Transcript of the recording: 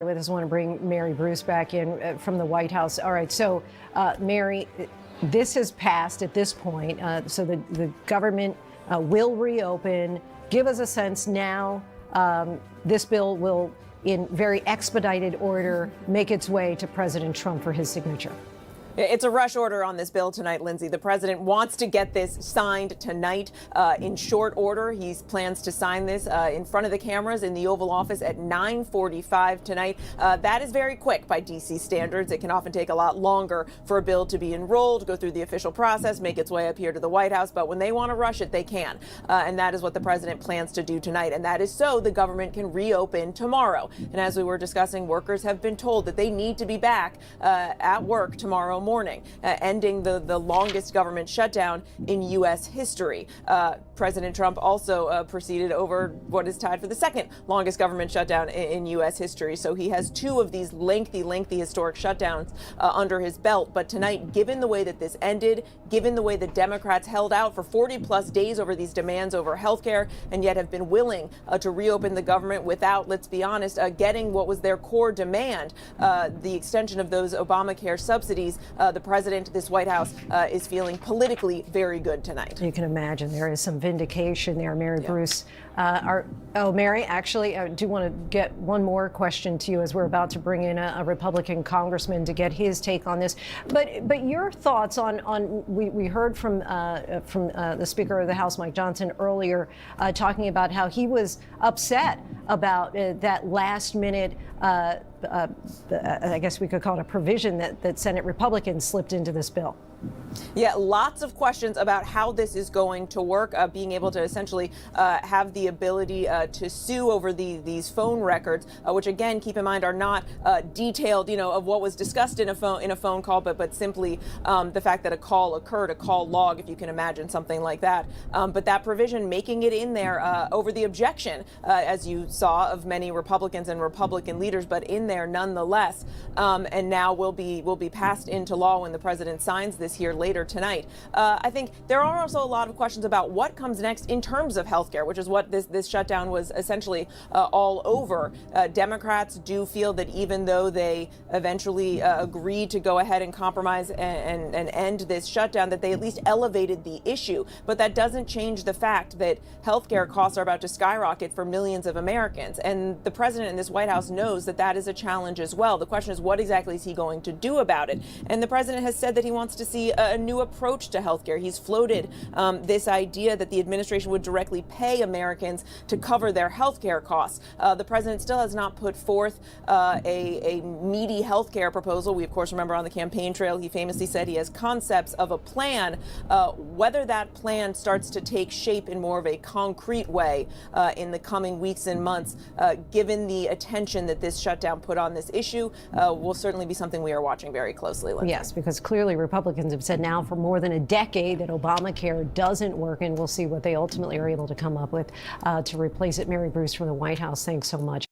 With us, I want to bring Mary Bruce back in from the White House. All right, so Mary, this has passed at this point, so the government will reopen. Give us a sense now. This bill will, in very expedited order, make its way to President Trump for his signature. It's a rush order on this bill tonight, Lindsay. The president wants to get this signed tonight in short order. He plans to sign this in front of the cameras in the Oval Office at 9:45 tonight. That is very quick by D.C. standards. It can often take a lot longer for a bill to be enrolled, go through the official process, make its way up here to the White House. But when they want to rush it, they can. And that is what the president plans to do tonight. And that is so the government can reopen tomorrow. And as we were discussing, workers have been told that they need to be back at work tomorrow morning, ending the longest government shutdown in U.S. history. President Trump also proceeded over what is tied for the second longest government shutdown in U.S. history. So he has two of these lengthy historic shutdowns under his belt. But tonight, given the way that this ended, given the way the Democrats held out for 40 plus days over these demands over health care, and yet have been willing to reopen the government without, let's be honest, getting what was their core demand, the extension of those Obamacare subsidies, the president, this White House, is feeling politically very good tonight. You can imagine there is some vindication there, Mary Bruce. Mary, actually, I do want to get one more question to you as we're about to bring in a Republican congressman to get his take on this. But your thoughts on we heard from the Speaker of the House, Mike Johnson, earlier talking about how he was upset about that last minute I guess we could call it a provision that Senate Republicans slipped into this bill. Yeah, lots of questions about how this is going to work, being able to essentially have the ability to sue over these phone records, which again, keep in mind, are not detailed, of what was discussed in a phone call, but simply the fact that a call occurred, a call log, if you can imagine something like that. But that provision, making it in there over the objection, as you saw, of many Republicans and Republican leaders, but in there nonetheless, and now will be passed into law when the president signs this here later tonight. I think there are also a lot of questions about what comes next in terms of healthcare, which is what this shutdown was essentially all over. Democrats do feel that even though they eventually agreed to go ahead and compromise and end this shutdown, that they at least elevated the issue. But that doesn't change the fact that healthcare costs are about to skyrocket for millions of Americans. And the president and this White House knows that that is a challenge as well. The question is, what exactly is he going to do about it? And the president has said that he wants to see a new approach to healthcare. He's floated this idea that the administration would directly pay Americans to cover their healthcare costs. The president still has not put forth a meaty healthcare proposal. We, of course, remember on the campaign trail, he famously said he has concepts of a plan. Whether that plan starts to take shape in more of a concrete way in the coming weeks and months, given the attention that this shutdown put on this issue, will certainly be something we are watching very closely. Lindsay. Yes, because clearly Republicans have said now for more than a decade that Obamacare doesn't work, and we'll see what they ultimately are able to come up with to replace it. Mary Bruce from the White House, thanks so much.